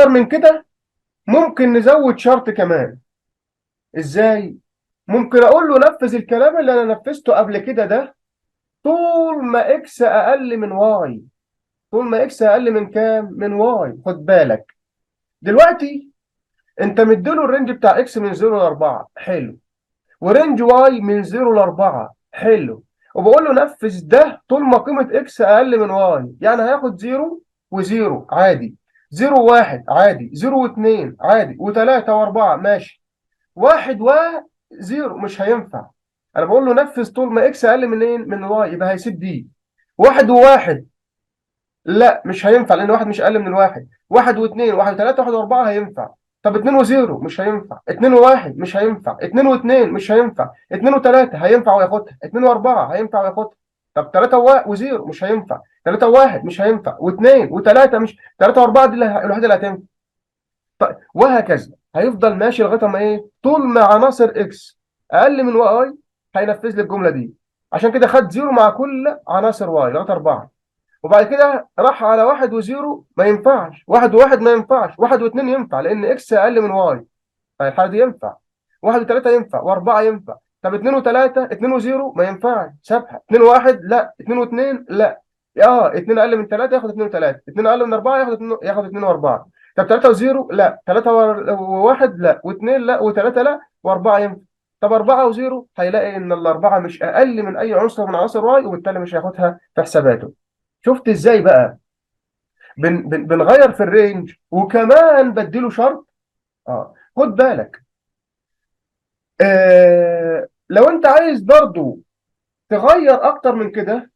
اكتر من كده ممكن نزود شرط كمان. ازاي؟ ممكن اقول له نفذ الكلام اللي انا نفذته قبل كده ده طول ما اكس اقل من واي. طول ما اكس اقل من كام؟ من واي. خد بالك دلوقتي انت مديله الرينج بتاع اكس من 0 ل 4، حلو، ورينج واي من 0 ل 4، حلو، وبقول له نفذ ده طول ما قيمه اكس اقل من واي. يعني هياخد 0 و0 عادي، 0 و1 عادي، 0 و2 عادي، و3 و4 ماشي، 1 و0 مش هينفع. انا بقول له نفذ طول ما اكس اقل من ايه؟ من واي، يبقى هيسيب دي. 1 و1 لا مش هينفع، لان واحد مش اقل من الواحد. 1 و2، 1 و3، 1 و4 هينفع. طب 2 و0 مش هينفع، 2 و1 مش هينفع، 2 و2 مش هينفع، 2 و3 هينفع وياخدها، 2 و4 هينفع وياخدها. طب 3 و0 مش هينفع، 3 و1 مش هينفع، و2 و3 مش، 3 و4 دي الوحيده اللي هتنفع. طيب وهكذا هيفضل ماشي لغايه ما ايه؟ طول ما عناصر اكس اقل من واي هينفذ لي الجمله دي. عشان كده خد 0 مع كل عناصر واي لغايه 4. وبعد كده راح على 1 و0 ما ينفعش، 1 و1 ما ينفعش، 1 و2 ينفع لان اكس اقل من واي. طيب الحاله دي ينفع. 1 و3 ينفع، و4 ينفع. طب 2 و3، 2 و0 ما ينفعش، سابها. 2 و1 لا، 2 و2 لا. 2 اقل من 3 ياخد 2 و3، 2 اقل من 4 ياخد 2 و4. طب 3 و0 لا، 3 و1 لا، و2 لا، و3 لا، و4 ينفع. طب 4 و0 هيلاقي ان الاربعه مش اقل من اي عنصر من عناصر واي، وبالتالي مش هياخدها في حساباته. شفت ازاي بقى بنغير في الرينج وكمان بديله شرط؟ خد بالك، لو انت عايز برضو تغير اكتر من كده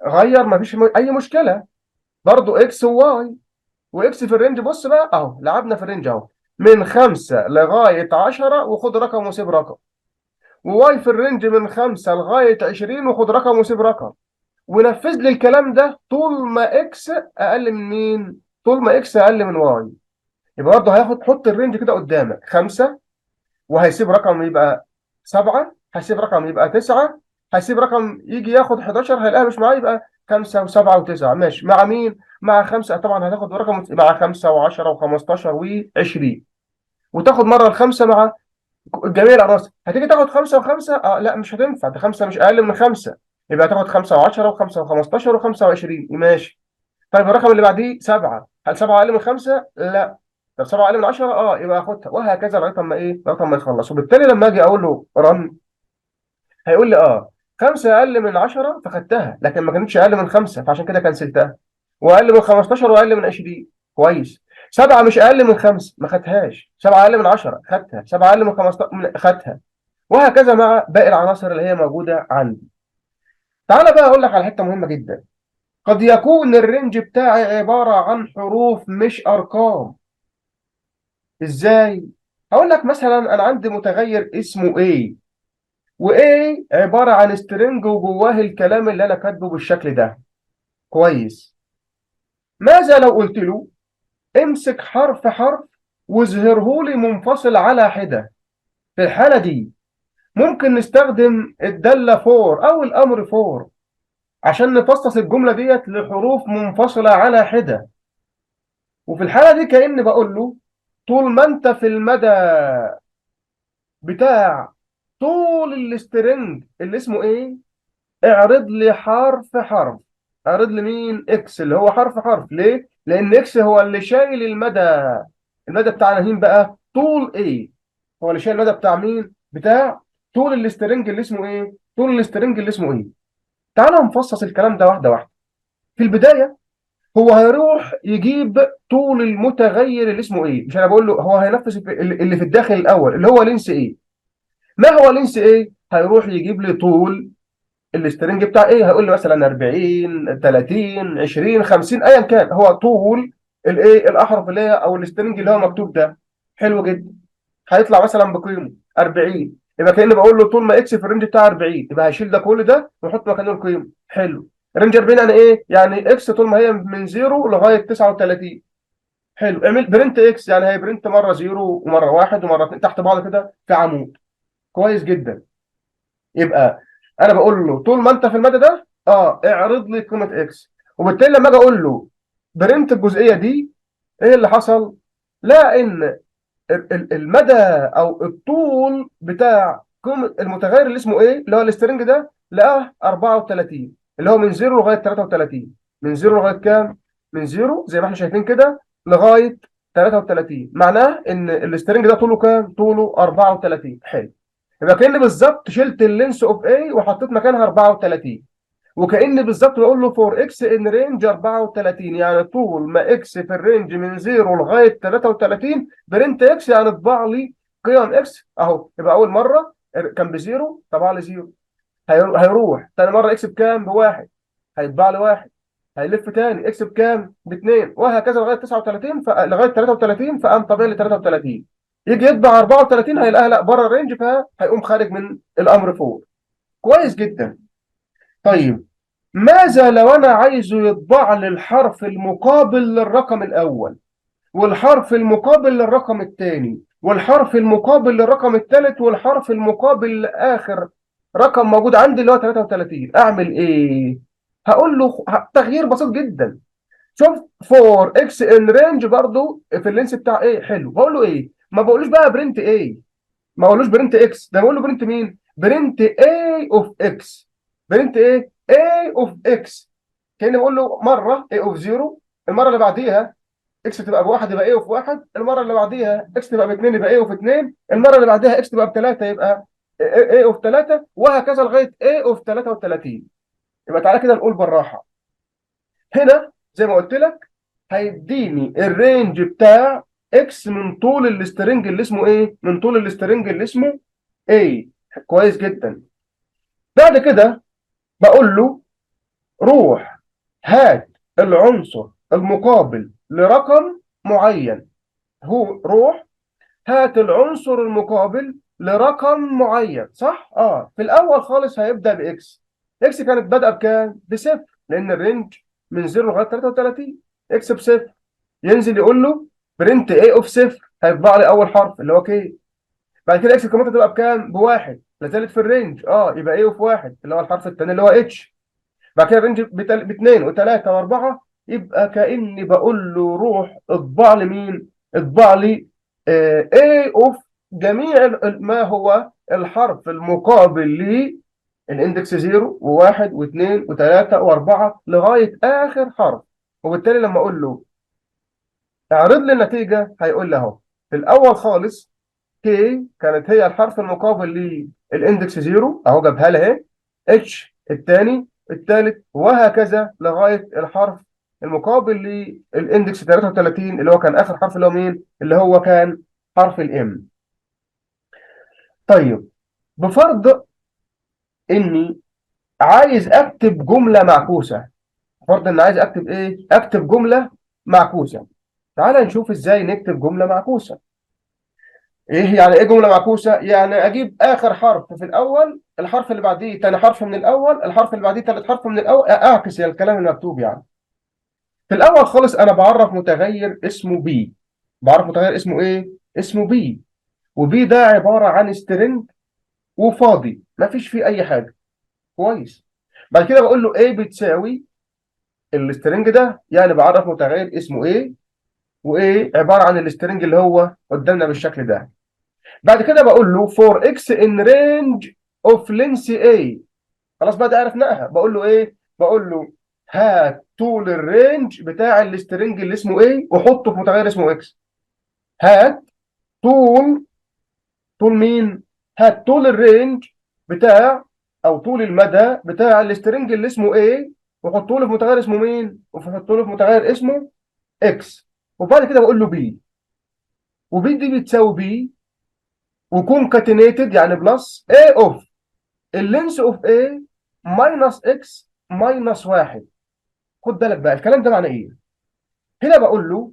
غير، مفيش اي مشكله. برضو اكس وواي، واكس في الرينج. بص بقى اهو لعبنا في الرينج اهو من 5 لغايه 10 وخد رقم وسيب رقم، وواي في الرينج من 5 لغايه 20 وخد رقم وسيب رقم. ونفذ لي الكلام ده طول ما اكس اقل من مين؟ طول ما اكس اقل من واي. يبقى برضه هياخد، حط الرينج كده قدامك 5، وهيسيب رقم يبقى 7، هيسيب رقم يبقى 9، هيسيب رقم يجي ياخد 11 هيلاقيها مش معاه، يبقى 5 و7 و9 ماشي. مع مين؟ مع 5 طبعا هتاخد رقم مع 5 و10 و15 و20، وتاخد مره الخمسه مع جميع العناصر. هتيجي تاخد 5 و5 لا مش هتنفع، ده 5 مش اقل من 5، يبقى هتاخد 5 و10 و5 و15 و25 ماشي. طيب الرقم اللي بعديه 7، هل 7 اقل من 5؟ لا. طب 7 اقل من 10؟ يبقى اخدها، وهكذا لغايه ما ايه؟ لغايه ما يخلص. وبالتالي لما اجي اقول له رن هيقول لي 5 اقل من 10 فخدتها، لكن ما كانتش اقل من 5 فعشان كده كنسلتها. واقل من 15 واقل من 20 كويس. 7 مش اقل من 5 ما خدتهاش، 7 اقل من 10 خدتها، 7 اقل من 15 خدتها. وهكذا مع باقي العناصر اللي هي موجوده عندي. تعالى بقى اقول لك على حته مهمه جدا. قد يكون الرينج بتاعي عبارة عن حروف مش أرقام. إزاي؟ هقول لك مثلا أنا عندي متغير اسمه A، و A عبارة عن سترينج وجواه الكلام اللي أنا كاتبه بالشكل ده. كويس. ماذا لو قلت له امسك حرف حرف واظهره لي منفصل على حدة؟ في الحالة دي ممكن نستخدم الدالة فور أو الأمر فور عشان نفصص الجملة ديت لحروف منفصلة على حدة. وفي الحالة دي كأني بقول له طول ما انت في المدى بتاع طول السترنج اللي اسمه ايه، اعرض لي حرف حرف. اعرض لي مين؟ اكس اللي هو حرف حرف. ليه؟ لان اكس هو اللي شايل المدى. المدى بتاعنا مين بقى؟ طول ايه. هو اللي شايل المدى بتاع مين؟ بتاع طول السترنج اللي اسمه ايه؟ طول السترنج اللي اسمه ايه. تعالى نفصص الكلام ده واحده واحده. في البدايه هو هيروح يجيب طول المتغير اللي اسمه ايه. مش انا بقول له هو هينفذ اللي في الداخل الاول اللي هو لينس ايه. ما هو لينس ايه؟ هيروح يجيب لي طول السترنج بتاع ايه. هيقول لي مثلا 40، 30، 20، 50 ايا كان هو طول الايه الاحرف اللي هي او السترنج اللي هو مكتوب ده. حلو جدا. هيطلع مثلا بقيمه 40، يبقى كاني بقول له طول ما اكس في الرينج بتاع 40 يبقى هيشيل ده كل ده ويحط مكانه القيمه. حلو. رينج 40 يعني ايه؟ يعني اكس طول ما هي من 0 لغايه 39. حلو. اعمل برنت اكس يعني هي برنت مره 0 ومره 1 ومره 2 تحت بعض كده في عمود. كويس جدا. يبقى انا بقول له طول ما انت في المدى ده اعرض لي قيمه اكس. وبالتالي لما اجي اقول له برنت الجزئيه دي ايه اللي حصل؟ لا ان المدى او الطول بتاع قيمه المتغير اللي اسمه ايه اللي هو السترنج ده لقاه 34، اللي هو من 0 لغايه 33. من 0 لغايه كام؟ من 0 زي ما احنا شايفين كده لغايه 33. معناه ان السترنج ده طوله كام؟ طوله 34. حلو. يبقى كأني بالظبط شلت اللينس اوف اي وحطيت مكانها 34، وكأني بالظبط بقول له فور اكس ان رينج 34، يعني طول ما اكس في الرينج من 0 لغايه 33 برنت اكس، يعني اطبع لي قيم اكس اهو. يبقى اول مره كان بزيرو طبع لي زيرو، هيروح ثاني مره اكس بكام؟ بواحد، هيطبع لي واحد، هيلف تاني اكس بكام؟ باثنين، وهكذا لغايه 39 لغايه 33، فقام طابع لي 33. يجي يطبع 34 هيلاقيها لا بره الرينج، فهيقوم خارج من الامر فوق. كويس جدا. طيب ماذا لو أنا عايزه يطبع لي الحرف المقابل للرقم الأول، والحرف المقابل للرقم الثاني، والحرف المقابل للرقم الثالث، والحرف المقابل لآخر رقم موجود عندي اللي هو 33؟ أعمل إيه؟ هقول له تغيير بسيط جدا. شوف فور اكس ان رينج برضو في اللينس بتاع ايه حلو، بقول له ايه؟ ما بقولوش بقى برنت ايه، ما بقولوش برنت اكس، ده بقول له برنت مين؟ برنت اي اوف اكس. برنت ايه؟ اي اوف اكس. كاني بقول له مره اي اوف 0، المره اللي بعديها اكس تبقى بواحد يبقى اي اوف واحد، المره اللي بعديها اكس تبقى باثنين يبقى اي اوف اثنين، المره اللي بعديها اكس تبقى بثلاثه يبقى اي اوف ثلاثه، وهكذا لغايه اي اوف 33. يبقى تعالى كده نقول بالراحه. هنا زي ما قلت لك هيديني الرينج بتاع اكس من طول السترنج اللي اسمه ايه؟ من طول السترنج اللي اسمه ايه. كويس جدا. بعد كده بقول له روح هات العنصر المقابل لرقم معين. هو روح هات العنصر المقابل لرقم معين، صح؟ في الاول خالص هيبدا باكس. اكس كانت بادئه بكام؟ بصفر، لان الرينج من 0 لغايه 33. اكس بصفر، ينزل يقول له برنت ايه اوف صفر، هيطبع لي اول حرف اللي هو كي. بعد كده اكس كمان تبقى بكام؟ بواحد، لازالت في الرينج، يبقى ايه اوف واحد اللي هو الحرف الثاني اللي هو اتش. بعد كده رينج باثنين وثلاثه واربعه، يبقى كاني بقول له روح اطبع لي مين؟ اطبع لي ايه اوف جميع ما هو الحرف المقابل للاندكس 0 و1 و2 و3 و4 لغايه اخر حرف. وبالتالي لما اقول له اعرض لي النتيجه هيقول لي اهو في الاول خالص كي كانت هي الحرف المقابل للاندكس 0 اهو جابها لي اهي، اتش الثاني الثالث، وهكذا لغايه الحرف المقابل للاندكس 33 اللي هو كان اخر حرف اللي هو مين؟ اللي هو كان حرف الام. طيب بفرض اني عايز اكتب جمله معكوسه. فرض اني عايز اكتب ايه؟ اكتب جمله معكوسه. تعال نشوف ازاي نكتب جمله معكوسه. ايه يعني ايه جمله معكوسه؟ يعني اجيب اخر حرف في الاول، الحرف اللي بعديه تاني حرف من الاول، الحرف اللي بعديه تالت حرف من الاول، اعكس يعني الكلام المكتوب يعني. في الاول خالص انا بعرف متغير اسمه بي. بعرف متغير اسمه ايه؟ اسمه بي. وبي ده عباره عن سترنج وفاضي ما فيش فيه اي حاجه. كويس. بعد كده بقول له ايه بتساوي السترنج ده، يعني بعرف متغير اسمه ايه، وايه عباره عن السترنج اللي هو قدامنا بالشكل ده. بعد كده بقول له for x in range of length a. خلاص بقى ده عرفناها. بقول له ايه؟ بقول له هات طول الرينج بتاع السترنج اللي اسمه ايه وحطه في متغير اسمه x. هات طول، طول مين؟ هات طول الرينج بتاع او طول المدى بتاع السترنج اللي اسمه ايه وحطه له في متغير اسمه مين؟ وحطه له في متغير اسمه x. وبعد كده بقول له b، وb دي بتساوي b وكونكاتينيتد يعني بلس a اوف اللينس اوف A ماينس اكس ماينس واحد. خد بالك بقى الكلام ده معناه ايه؟ هنا بقول له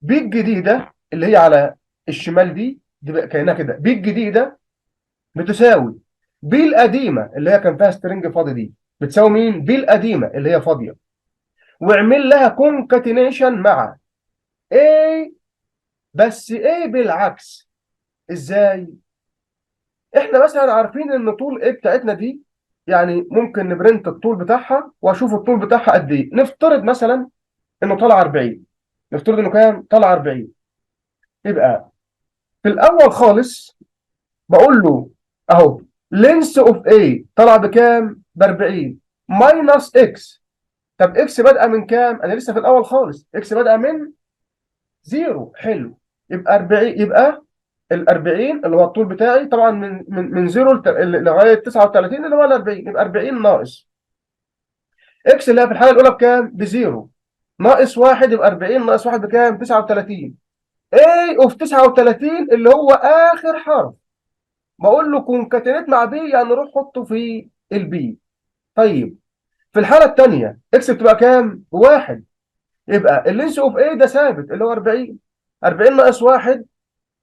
بي الجديده اللي هي على الشمال دي بقى كانها كده، بي الجديده بتساوي بي القديمه اللي هي كان فيها سترنج فاضي دي، بتساوي مين؟ بي القديمه اللي هي فاضيه، واعمل لها كونكاتينيشن مع A، بس A بالعكس. ازاي؟ احنا مثلا عارفين ان طول A بتاعتنا دي يعني ممكن نبرنت الطول بتاعها واشوف الطول بتاعها قد ايه. نفترض مثلا انه طالع 40. نفترض انه كام؟ طلع 40. يبقى في الاول خالص بقول له اهو لينس اوف اي طلع بكام؟ ب 40 ماينس اكس. طب اكس بادئه من كام؟ انا لسه في الاول خالص، اكس بادئه من زيرو. حلو. يبقى 40، يبقى ال 40 اللي هو الطول بتاعي طبعا من زيرو لغايه 39 اللي هو ال 40، يبقى 40 ناقص اكس اللي هي في الحاله الاولى بكام؟ بزيرو، ناقص واحد، يبقى 40 ناقص واحد بكام؟ 39. اي اوف 39 اللي هو اخر حرف، بقول له كونكاتينيت مع بي، يعني روح حطه في البي. طيب في الحاله الثانيه اكس بتبقى كام؟ بواحد. يبقى اللينس اوف ايه ده ثابت اللي هو 40. 40 ناقص 1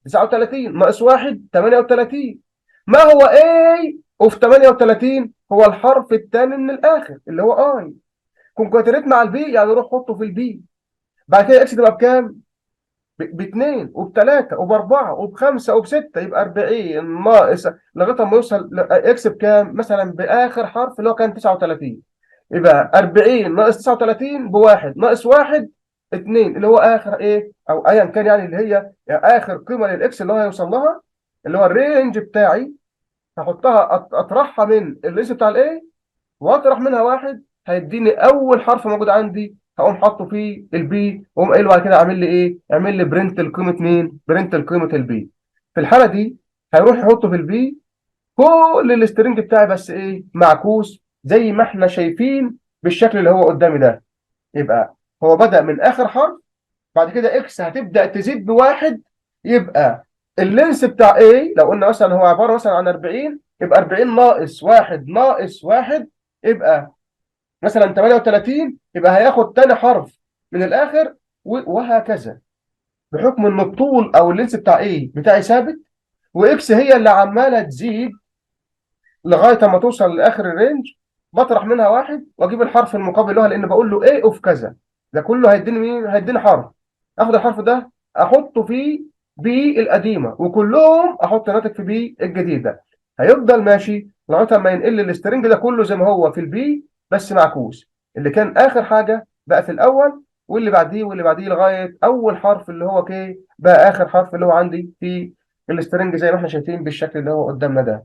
39 ناقص 1 38. ما هو اي اوف 38؟ هو الحرف الثاني من الاخر اللي هو اي. كونكاتينيت مع البي يعني روح حطه في البي. بعد كده اكس تبقى بكام؟ باثنين وبثلاثه وباربعه وبخمسه وبسته، يبقى 40 ناقص لغايه ما يوصل اكس بكام؟ مثلا باخر حرف اللي هو كان 39. يبقى 40 ناقص 39 بواحد، ناقص واحد 2 اللي هو اخر ايه او ايا كان، يعني اللي هي يعني اخر قيمه للاكس اللي هو هيوصل لها، اللي هو الرينج بتاعي. هحطها اطرحها من الليست بتاع الايه، واطرح منها واحد هيديني اول حرف موجود عندي، هقوم حاطه فيه البي، واقوم قايل له بعد كده اعمل لي ايه؟ اعمل لي برنت لقيمه مين؟ برنت لقيمه البي. في الحاله دي هيروح يحطه في البي كل السترنج بتاعي، بس ايه؟ معكوس زي ما احنا شايفين بالشكل اللي هو قدامي ده. يبقى هو بدأ من اخر حرف، بعد كده اكس هتبدأ تزيد بواحد، يبقى اللينس بتاع ايه لو قلنا مثلا هو عباره مثلا عن 40، يبقى 40 ناقص واحد ناقص واحد يبقى مثلا 38، يبقى هياخد تاني حرف من الاخر وهكذا، بحكم ان الطول او اللينس بتاع ايه بتاعي ثابت، واكس هي اللي عماله تزيد لغايه ما توصل لاخر الرينج. بطرح منها واحد واجيب الحرف المقابل له، لان بقول له ايه اوف كذا، ده كله هيديني مين؟ هيديني حرف. اخد الحرف ده احطه في بي القديمه، وكلهم احط ناتج في بي الجديده. هيفضل ماشي لغايه ما ينقل لي السترنج ده كله زي ما هو في البي، بس معكوس. اللي كان اخر حاجه بقى في الاول، واللي بعديه واللي بعديه لغايه اول حرف اللي هو كي بقى اخر حرف اللي هو عندي في السترنج، زي ما احنا شايفين بالشكل اللي هو قدامنا ده.